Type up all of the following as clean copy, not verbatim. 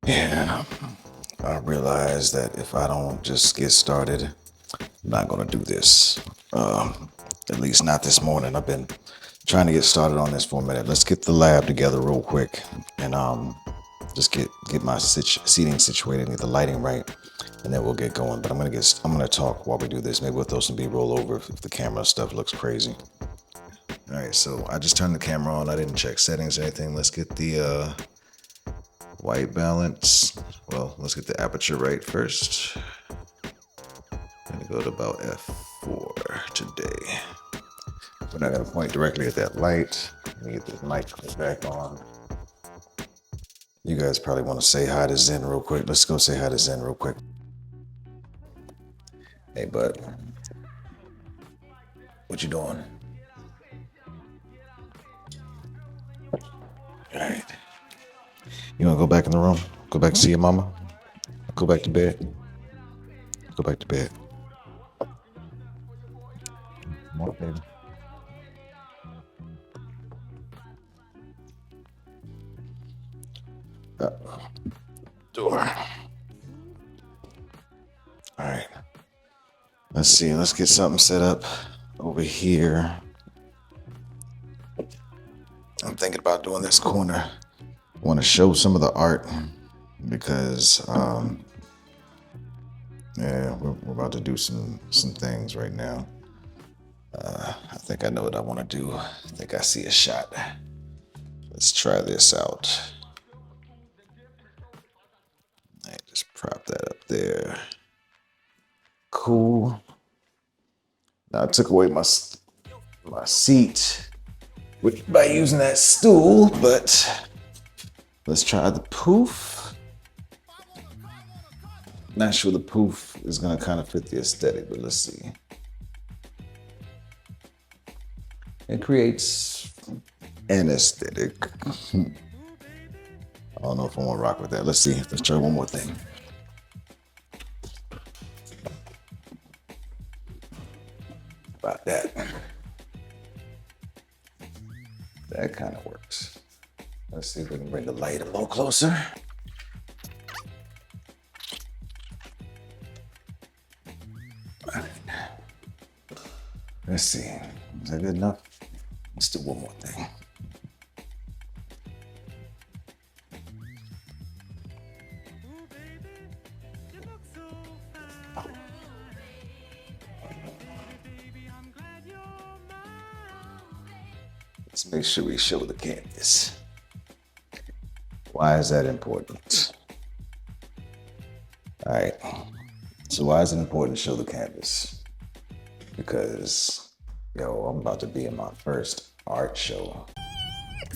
Yeah, I realize that if I don't just get started, I'm not gonna do this. At least not this morning. I've been trying to get started on this for a minute. Let's get the lab together real quick and just get my seating situated, get the lighting right, and then we'll get going. But I'm gonna talk while we do this. Maybe we'll throw some B-roll over if the camera stuff looks crazy. All right, so I just turned the camera on. I didn't check settings or anything. Let's get the white balance. Well, let's get the aperture right first. I'm gonna go to about f4 today. We're not gonna point directly at that light. Let me get this mic back on. You guys probably want to say hi to Zen real quick. Let's go say hi to Zen real quick. Hey, bud. What you doing? All right. You wanna go back in the room? Go back to see your mama? Go back to bed? Go back to bed. Come on, baby. Door. All right. Let's see. Let's get something set up over here. I'm thinking about doing this corner. I want to show some of the art because, yeah, we're about to do some things right now. I think I know what I want to do. I think I see a shot. Let's try this out. I just prop that up there. Cool. Now I took away my seat by using that stool, but let's try the poof. Not sure the poof is gonna kind of fit the aesthetic, but let's see. It creates an aesthetic. I don't know if I want to rock with that. Let's see. Let's try one more thing. About that. That kind of works. Let's see if we can bring the light a little closer. Let's see. Is that good enough? Let's do one more thing. Let's make sure we show the canvas. Why is that important? All right. So why is it important to show the canvas? Because, I'm about to be in my first art show.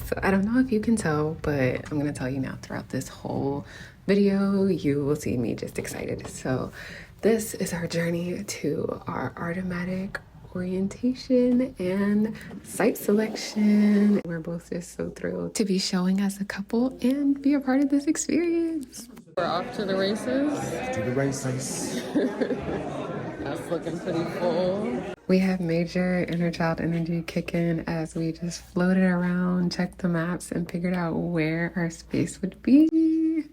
So I don't know if you can tell, but I'm gonna tell you now. Throughout this whole video, you will see me just excited. So this is our journey to our Artomatic orientation and site selection. We're both just so thrilled to be showing as a couple and be a part of this experience. We're off to the races. To the races. That's looking pretty full. We have major inner child energy kicking as we just floated around, checked the maps, and figured out where our space would be.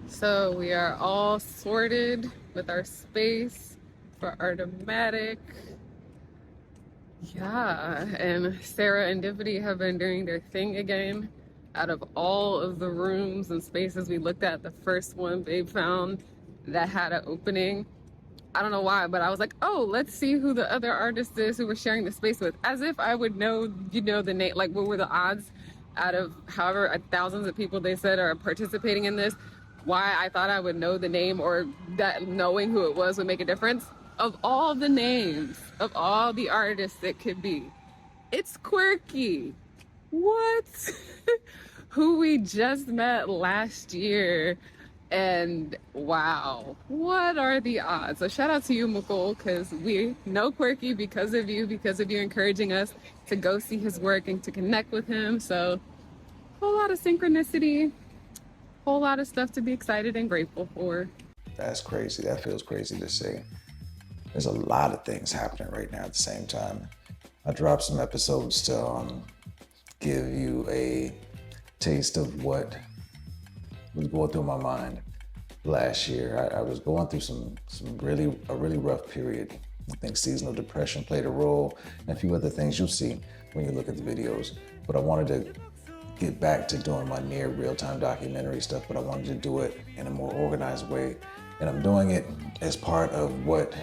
So we are all sorted with our space for Artomatic. Yeah, and Sarah and Dippity have been doing their thing again. Out of all of the rooms and spaces we looked at, the first one Babe found that had an opening. I don't know why, but I was like, oh, let's see who the other artist is who we're sharing the space with. As if I would know, the name. Like, what were the odds out of however thousands of people they said are participating in this? Why I thought I would know the name or that knowing who it was would make a difference. Of all the names, of all the artists it could be, it's Quirky. What? Who we just met last year. And wow, what are the odds? So shout out to you, Mukul, because we know Quirky because of you encouraging us to go see his work and to connect with him. So a whole lot of synchronicity, whole lot of stuff to be excited and grateful for. That's crazy. That feels crazy to say. There's a lot of things happening right now at the same time. I dropped some episodes to give you a taste of what was going through my mind last year. I was going through a really rough period. I think seasonal depression played a role, and a few other things you'll see when you look at the videos. But I wanted to get back to doing my near real-time documentary stuff, but I wanted to do it in a more organized way. And I'm doing it as part of what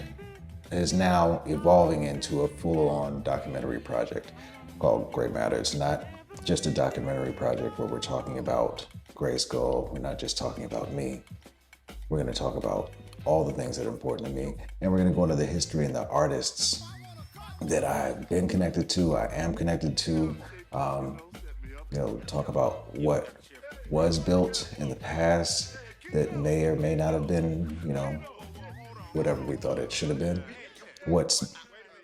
is now evolving into a full-on documentary project called gryMatter. It's not just a documentary project where we're talking about GRYSKLL. We're not just talking about me. We're going to talk about all the things that are important to me, and we're going to go into the history and the artists that I've been connected to, I am connected to, talk about what was built in the past that may or may not have been, whatever we thought it should have been, what's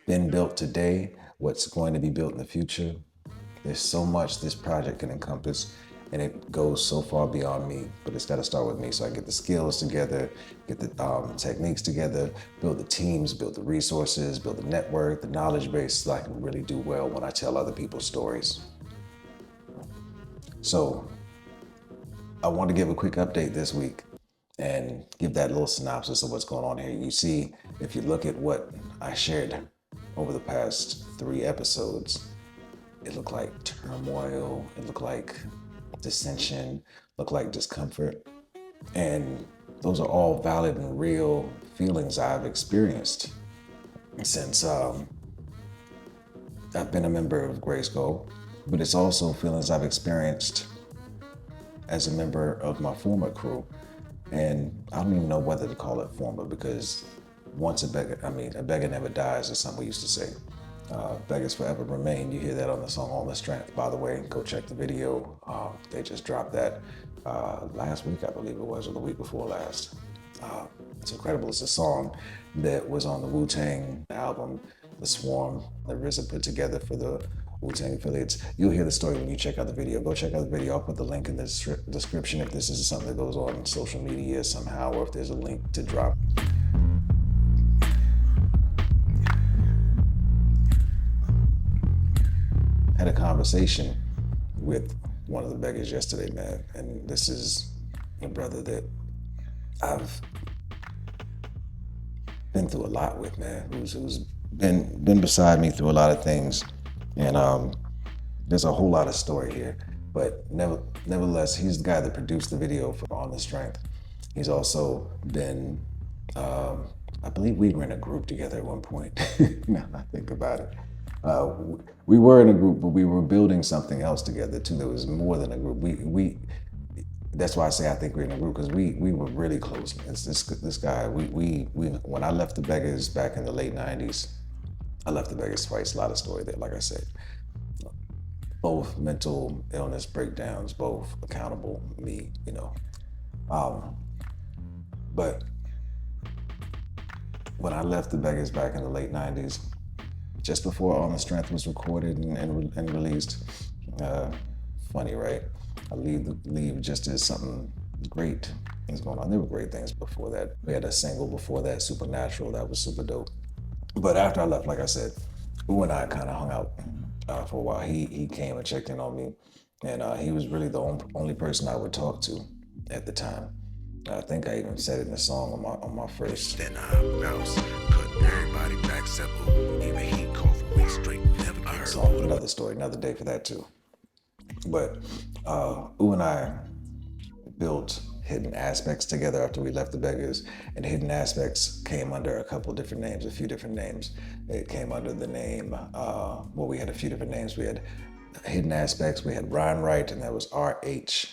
been built today, what's going to be built in the future. There's so much this project can encompass, and it goes so far beyond me, but it's got to start with me. So I get the skills together, get the techniques together, build the teams, build the resources, build the network, the knowledge base, so I can really do well when I tell other people's stories. So I want to give a quick update this week and give that little synopsis of what's going on here. You see, if you look at what I shared over the past 3 episodes, it looked like turmoil, it looked like dissension, looked like discomfort. And those are all valid and real feelings I've experienced since I've been a member of GRYSKLL, but it's also feelings I've experienced as a member of my former crew. And I don't even know whether to call it former, because once a beggar never dies, is something we used to say. Beggars forever remain. You hear that on the song On the Strength. By the way, go check the video. They just dropped that last week, I believe it was, or the week before last. It's incredible. It's a song that was on the wu-tang album, The Swarm, that RZA put together for the wu-tang affiliates. You'll hear the story when you check out the video. Go check out the video. I'll put the link in the description if this is something that goes on social media somehow, or if there's a link to drop. Had a conversation with one of the beggars yesterday, man, and this is a brother that I've been through a lot with, man, who's been beside me through a lot of things, and there's a whole lot of story here, but nevertheless, he's the guy that produced the video for On the Strength. He's also been, I believe we were in a group together at one point, now I think about it. We were in a group, but we were building something else together too. There was more than a group. We that's why I say I think we're in a group, because we were really close. This guy, we when I left the Beggars back in the late 90s, I left the Beggars twice. A lot of story there, like I said. Both mental illness breakdowns, both accountable, me, But when I left the Beggars back in the late 90s, just before On the Strength was recorded and released. Funny, right? I leave just as something great things going on. There were great things before that. We had a single before that, Supernatural, that was super dope. But after I left, like I said, Wu and I kind of hung out for a while. He came and checked in on me, and he was really the only person I would talk to at the time. I think I even said it in the song on my first. Then I bounce, cut everybody back simple. Even he called for weeks straight, never heard. Song, another story, another day for that too. But Wu and I built Hidden Aspects together after we left the Beggars, and Hidden Aspects came under a couple different names, a few different names. It came under the name, we had a few different names. We had Hidden Aspects, we had Rhyme Right, and that was RHYTE.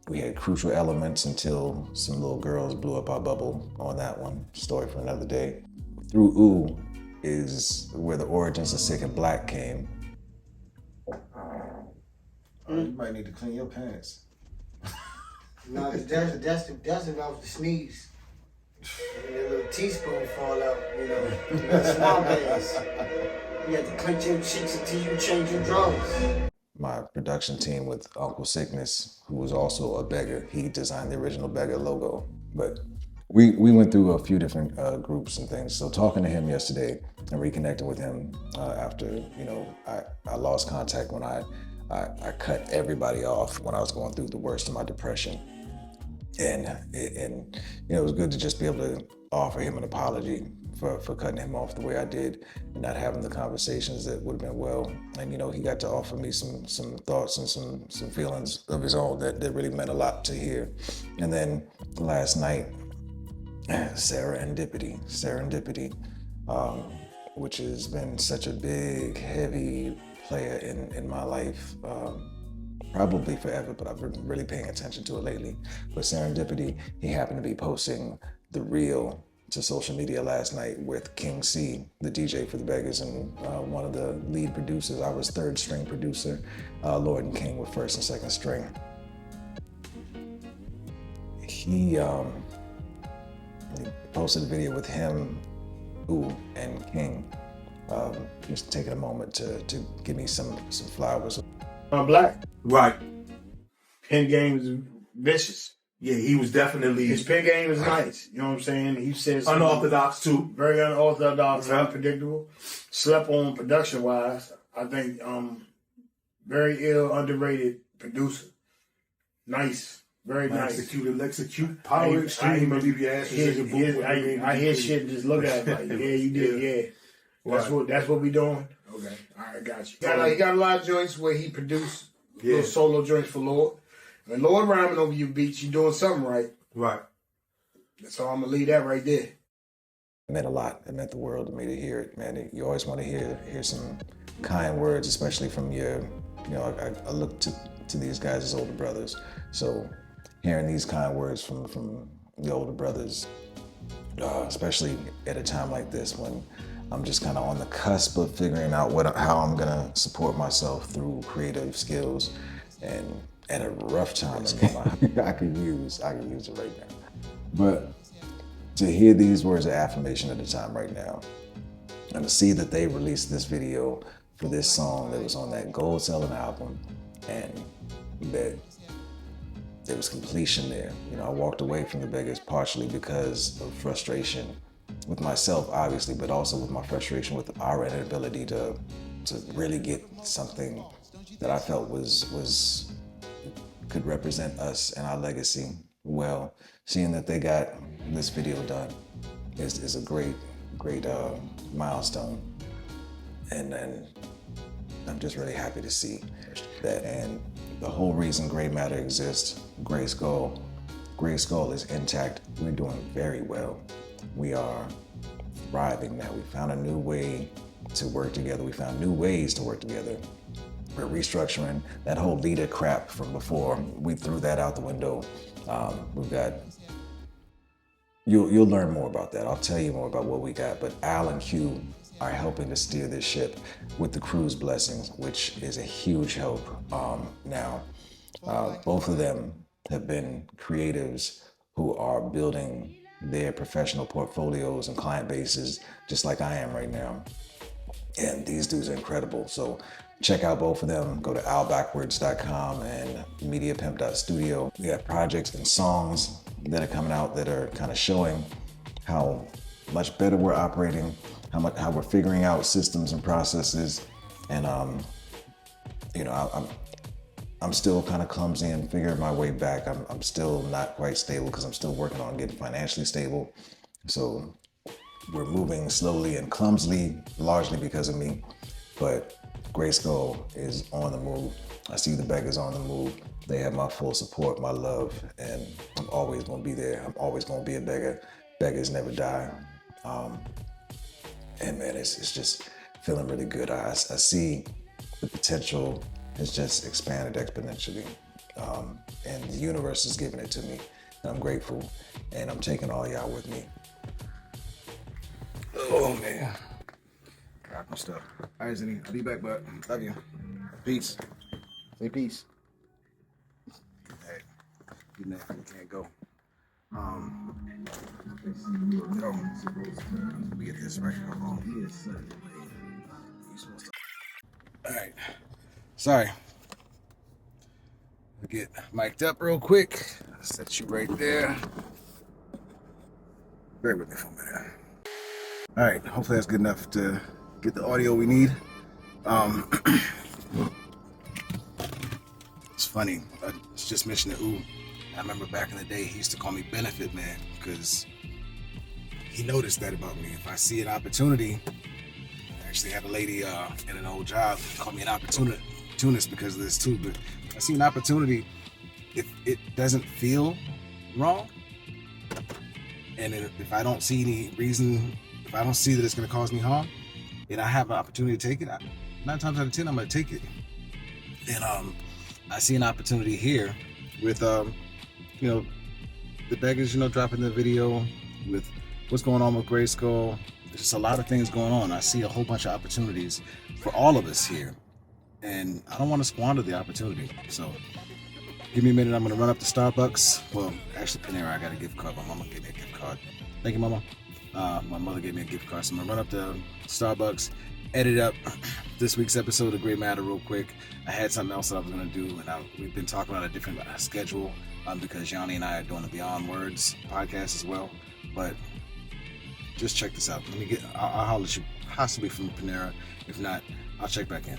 We had Crucial Elements until some little girls blew up our bubble on that one. Story for another day. Through Ooh is where the origins of Sick and Black came. You might need to clean your pants. No, that's enough to sneeze. And that little teaspoon fall out, the small bags. You have to clench your cheeks until you change your drawers. My production team with Uncle Sickness, who was also a beggar, he designed the original beggar logo. But we went through a few different groups and things. So talking to him yesterday and reconnecting with him after, I lost contact when I I cut everybody off when I was going through the worst of my depression. And it was good to just be able to offer him an apology for cutting him off the way I did and not having the conversations that would have been well. And he got to offer me some thoughts and some feelings of his own that really meant a lot to hear. And then last night, serendipity, which has been such a big, heavy player in my life. Probably forever, but I've been really paying attention to it lately. But serendipity, he happened to be posting the reel to social media last night with King C, the DJ for the Beggas, and one of the lead producers. I was third string producer. Lord and King were first and second string. He posted a video with him, Wu, and King. Just taking a moment to give me some flowers. I'm black. Right. Pen game is vicious. Yeah, he was definitely His pen game is nice. You know what I'm saying? He says unorthodox too. very unorthodox, unpredictable. Slept on production wise. I think very ill, underrated producer. Nice. Very nice. Execute. Power extreme. Maybe if you ask I hear shit and just look at it like, yeah, you did, yeah. That's what we doing? Okay. All right, got you. He got a lot of joints where he produced little solo joints for Lord. When Lord rhyming over your beats, you doing something right. Right. So I'm gonna leave that right there. It meant a lot. It meant the world to me to hear it, man. You always want to hear some kind words, especially from I look to these guys as older brothers. So hearing these kind words from the older brothers, especially at a time like this when I'm just kind of on the cusp of figuring out how I'm gonna support myself through creative skills, and at a rough time in my life, I could use it right now. But to hear these words of affirmation at a time right now, and to see that they released this video for this song that was on that gold selling album, and that there was completion there. I walked away from the Beggas partially because of frustration with myself, obviously, but also with my frustration with our inability to really get something that I felt could represent us and our legacy well. Seeing that they got this video done is a great milestone, and I'm just really happy to see that. And the whole reason gryMatter exists, GRYSKLL is intact. We're doing very well. We are thriving now. We found a new way to work together. We found new ways to work together. We're restructuring that whole leader crap from before. We threw that out the window. We've got, you'll learn more about that. I'll tell you more about what we got, but Al and Q are helping to steer this ship with the crew's blessings, which is a huge help now. Both of them have been creatives who are building their professional portfolios and client bases just like I am right now. And these dudes are incredible. So check out both of them. Go to albackwards.com and mediapimp.studio. We have projects and songs that are coming out that are kind of showing how much better we're operating, how we're figuring out systems and processes. And I'm still kind of clumsy and figuring my way back. I'm still not quite stable because I'm still working on getting financially stable. So we're moving slowly and clumsily, largely because of me. But GRYSKLL is on the move. I see the Beggas on the move. They have my full support, my love, and I'm always gonna be there. I'm always gonna be a Begga. Beggas never die. And man, it's just feeling really good. I see the potential has just expanded exponentially. And the universe is giving it to me. And I'm grateful. And I'm taking all y'all with me. Oh man. Grab my stuff. All right, Zenny, I'll be back, bud. Love you. Peace. Say peace. Hey, good night. We can't go. Let me get this right here. All right. Sorry. I'll get mic'd up real quick. I'll set you right there. Bear with me for a minute. All right. Hopefully that's good enough to get the audio we need. funny. I just mentioned the ooh. I remember back in the day, he used to call me Benefit Man because he noticed that about me. If I see an opportunity, I actually had a lady in an old job call me an opportunist because of this too. But if I see an opportunity, if it doesn't feel wrong, and if I don't see any reason, if I don't see that it's going to cause me harm, and I have an opportunity to take it, 9 times out of 10, I'm going to take it. And I see an opportunity here with, you know, the Beggas, you know, dropping the video with what's going on with GRYSKLL. There's just a lot of things going on. I see a whole bunch of opportunities for all of us here, and I don't want to squander the opportunity. So give me a minute. I'm going to run up to Starbucks. Well, actually, Panera, I got a gift card. My mama gave me a gift card. Thank you, Mama. My mother gave me a gift card. So I'm going to run up to Starbucks, edit up this week's episode of gryMatter real quick. I had something else that I was going to do, and we've been talking about a different schedule because Yani and I are doing the Beyond Words podcast as well. But just check this out. I'll holler at you possibly from Panera. If not, I'll check back in.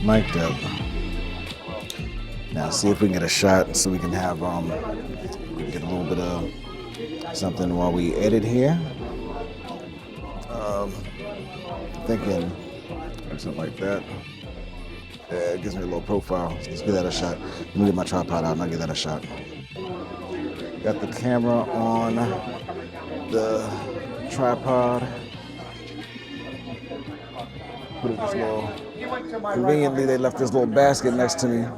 Mic'd up. Now see if we can get a shot so we can have get a little bit of something while we edit here. Thinking something like that. Yeah, it gives me a little profile. Let's give that a shot. Let me get my tripod out and I'll give that a shot. Got the camera on the tripod. Put it this little. Conveniently, they left this little basket next to me. So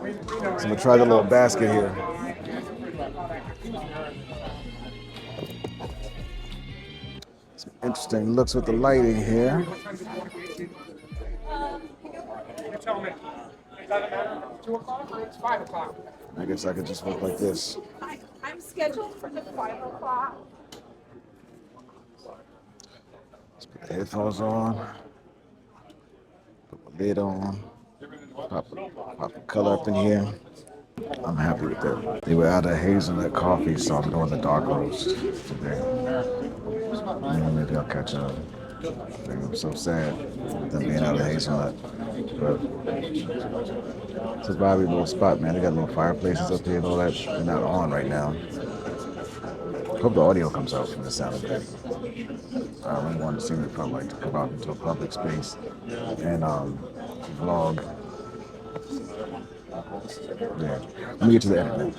I'm gonna try the little basket here. Some interesting looks with the lighting here. Tell me. It doesn't matter if it's 2 o'clock or it's 5 o'clock. I guess I could just look like this. I'm scheduled for the 5 o'clock. Let's put the headphones on. Put my lid on. Pop the color up in here. I'm happy with that. They were out of hazelnut coffee, so I'm doing the dark roast today. Maybe I'll catch up. I'm so sad with them being out of hazelnut. But it's a vibey little spot, man. They got little fireplaces up here and all that. They're not on right now. Hope the audio comes out from the sound of it. I really wanted to see what it felt like to come out into a public space and vlog. Yeah. Let me get to the edit, man.